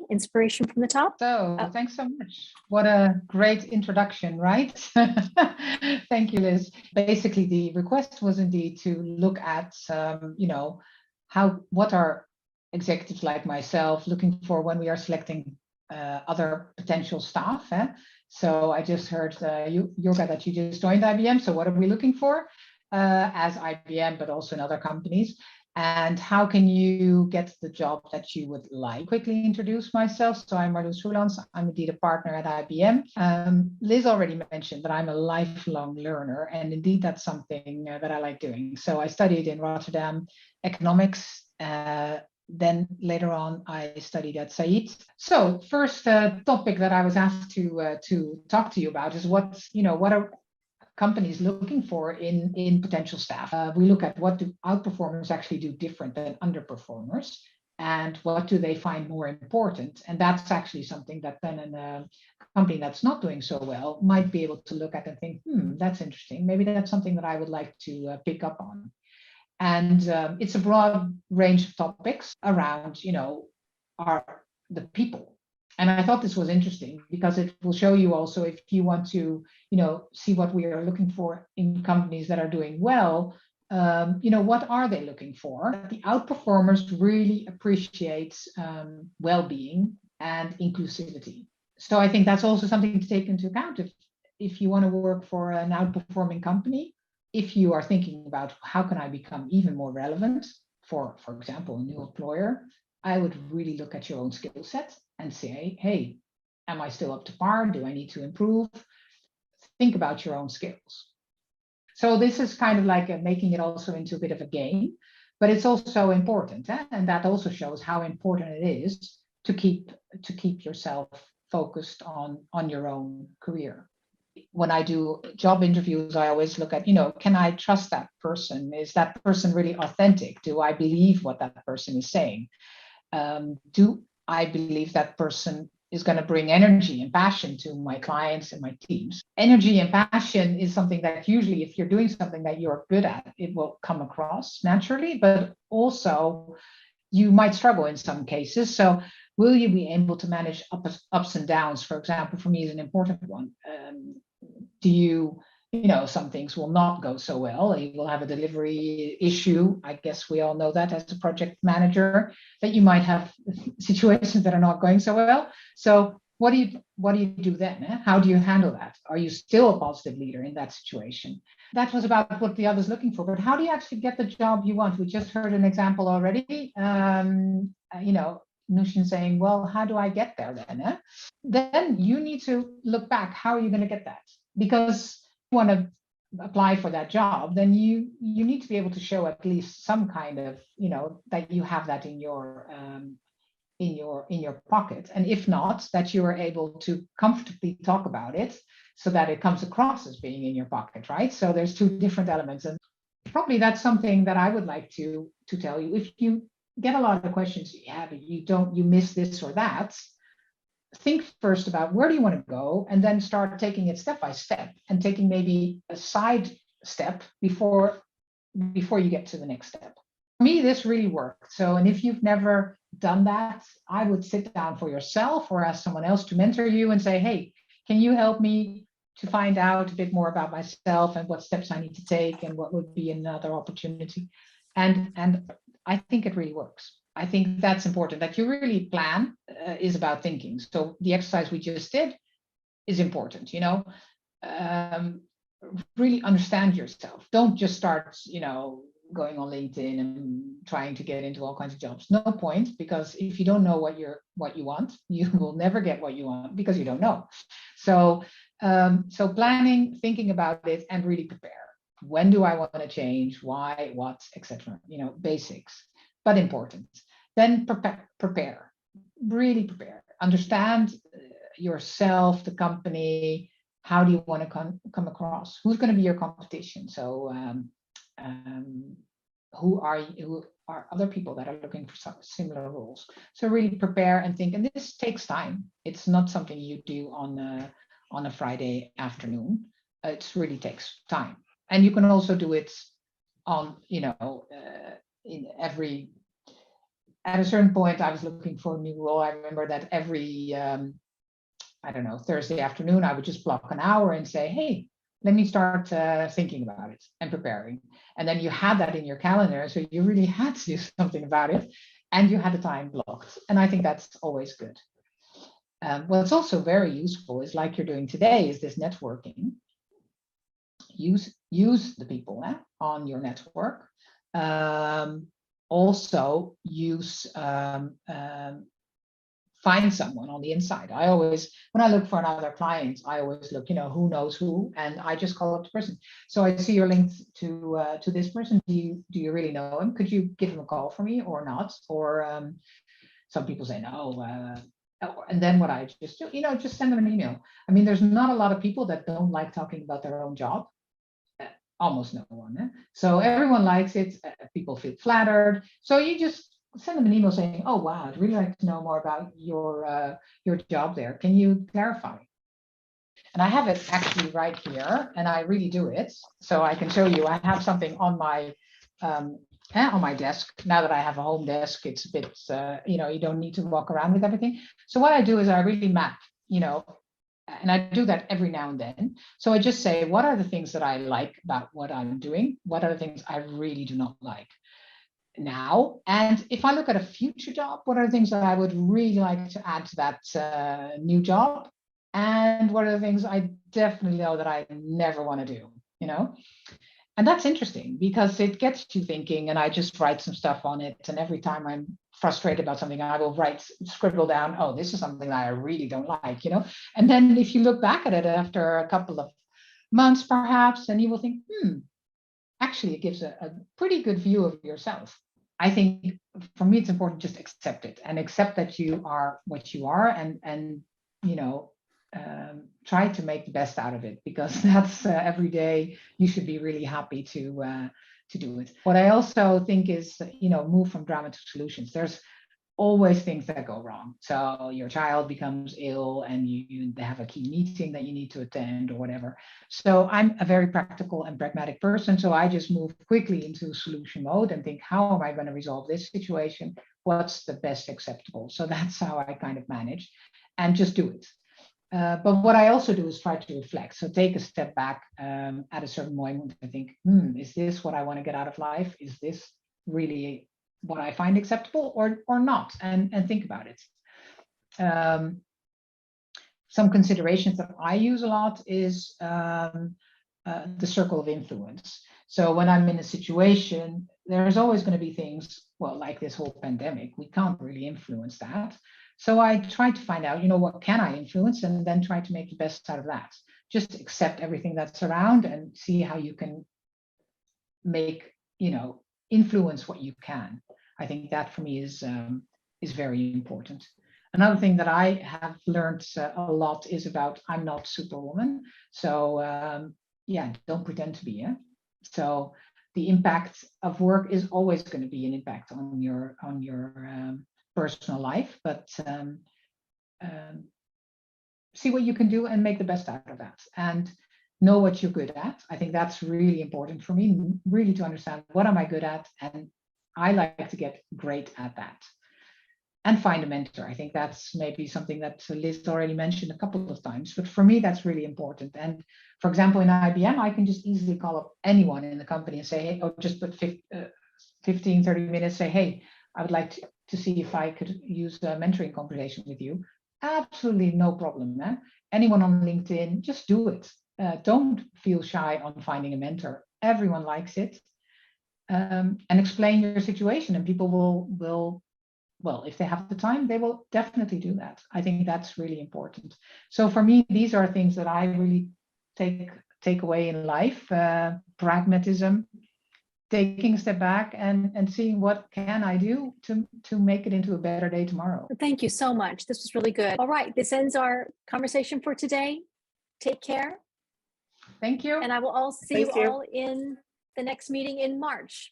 inspiration from the top. So thanks so much. What a great introduction, right? Thank you, Liz. Basically, the request was indeed to look at, what are executives like myself looking for when we are selecting other potential staff. So I just heard Jorga, that you just joined IBM. So what are we looking for as IBM, but also in other companies? And how can you get the job that you would like? Quickly introduce myself. So I'm Marloes Roelands. I'm indeed a partner at IBM. Liz already mentioned that I'm a lifelong learner, and indeed that's something that I like doing. So I studied in Rotterdam economics. Then later on, I studied at Said. So first topic that I was asked to talk to you about is what are companies looking for in potential staff. We look at what do outperformers actually do different than underperformers, and what do they find more important. And that's actually something that then a company that's not doing so well might be able to look at and think, that's interesting. Maybe that's something that I would like to pick up on. And it's a broad range of topics around, the people. And I thought this was interesting because it will show you also, if you want to, see what we are looking for in companies that are doing well, what are they looking for? The outperformers really appreciate well-being and inclusivity. So I think that's also something to take into account if you want to work for an outperforming company. If you are thinking about how can I become even more relevant for example, a new employer, I would really look at your own skill set and say, hey, am I still up to par? Do I need to improve? Think about your own skills. So this is kind of like making it also into a bit of a game, but it's also important. And that also shows how important it is to keep yourself focused on your own career. When I do job interviews, I always look at, can I trust that person? Is that person really authentic? Do I believe what that person is saying? Do I believe that person is going to bring energy and passion to my clients and my teams? Energy and passion is something that usually, if you're doing something that you're good at, it will come across naturally, but also you might struggle in some cases. So will you be able to manage ups and downs? For example, for me is an important one. Do you, some things will not go so well. You will have a delivery issue. I guess we all know that as a project manager, that you might have situations that are not going so well. So what do you do then? How do you handle that? Are you still a positive leader in that situation? That was about what the other's looking for, but how do you actually get the job you want? We just heard an example already. Nushin saying, well, how do I get there then? Then you need to look back. How are you going to get that? Because you want to apply for that job, then you need to be able to show at least some kind of, that you have that in your pocket. And if not, that you are able to comfortably talk about it so that it comes across as being in your pocket, right? So there's two different elements. And probably that's something that I would like to tell you. If you get a lot of questions, but you miss this or that, think first about where do you want to go, and then start taking it step by step, and taking maybe a side step before you get to the next step. For me, this really worked. So, and if you've never done that, I would sit down for yourself or ask someone else to mentor you and say, hey, can you help me to find out a bit more about myself and what steps I need to take and what would be another opportunity? And I think it really works. I think that's important, that you really plan is about thinking. So the exercise we just did is important, really understand yourself. Don't just start, going on LinkedIn and trying to get into all kinds of jobs. No point, because if you don't know what you want, you will never get what you want because you don't know. So planning, thinking about it, and really prepare. When do I want to change? Why? What? Etc. Basics, but important. Then prepare. Really prepare. Understand yourself, the company. How do you want to come across? Who's going to be your competition? So who are other people that are looking for some similar roles? So really prepare and think. And this takes time. It's not something you do on a Friday afternoon. It really takes time. And you can also do it on, in every at a certain point, I was looking for a new role. I remember that every, I don't know, Thursday afternoon, I would just block an hour and say, hey, let me start thinking about it and preparing. And then you had that in your calendar. So you really had to do something about it. And you had the time blocked. And I think that's always good. What's also very useful is, like you're doing today, is this networking. Use the people on your network. Also use find someone on the inside. I always, when I look for another client, I always look, who knows who, and I just call up the person. So I see you're linked to this person. Do you really know him? Could you give him a call for me or not? Or some people say no. And then what I just do, just send them an email. I mean, there's not a lot of people that don't like talking about their own job. Almost no one. So everyone likes it. People feel flattered. So you just send them an email saying, oh, wow, I'd really like to know more about your job there. Can you clarify? And I have it actually right here, and I really do it. So I can show you. I have something on my desk. Now that I have a home desk, it's a bit, you don't need to walk around with everything. So what I do is I really map, and I do that every now and then. So I just say, what are the things that I like about what I'm doing? What are the things I really do not like now? And if I look at a future job, what are the things that I would really like to add to that new job? And what are the things I definitely know that I never want to do, And that's interesting because it gets you thinking, and I just write some stuff on it. And every time I'm frustrated about something, I will scribble down, oh, this is something that I really don't like, And then if you look back at it after a couple of months, perhaps, and you will think, actually, it gives a pretty good view of yourself. I think for me, it's important just accept it and accept that you are what you are, and try to make the best out of it, because that's every day you should be really happy to do it. What I also think is, move from drama to solutions. There's always things that go wrong. So your child becomes ill and you have a key meeting that you need to attend or whatever. So I'm a very practical and pragmatic person. So I just move quickly into solution mode and think, how am I going to resolve this situation? What's the best acceptable? So that's how I kind of manage and just do it. But what I also do is try to reflect. So take a step back at a certain moment and think, is this what I want to get out of life? Is this really what I find acceptable or not? And think about it. Some considerations that I use a lot is the circle of influence. So when I'm in a situation, there's always going to be things, well, like this whole pandemic, we can't really influence that. So I try to find out, what can I influence, and then try to make the best out of that. Just accept everything that's around and see how you can make, influence what you can. I think that for me is very important. Another thing that I have learned a lot is about, I'm not Superwoman. So don't pretend to be. Yeah? So the impact of work is always going to be an impact on your personal life, but see what you can do and make the best out of that, and know what you're good at. I think that's really important for me, really to understand what am I good at, and I like to get great at that. And find a mentor. I think that's maybe something that Liz already mentioned a couple of times, but for me, that's really important. And for example, in IBM, I can just easily call up anyone in the company and say, hey, or just put 15, 30 minutes, say, hey, I would like to see if I could use a mentoring conversation with you. Absolutely no problem. Anyone on LinkedIn, just do it. Don't feel shy on finding a mentor. Everyone likes it. And explain your situation, and people will, well, if they have the time, they will definitely do that. I think that's really important. So for me, these are things that I really take away in life: pragmatism, taking a step back and seeing what can I do to make it into a better day tomorrow. Thank you so much. This was really good. All right, this ends our conversation for today. Take care. Thank you. And I will see you all in the next meeting in March.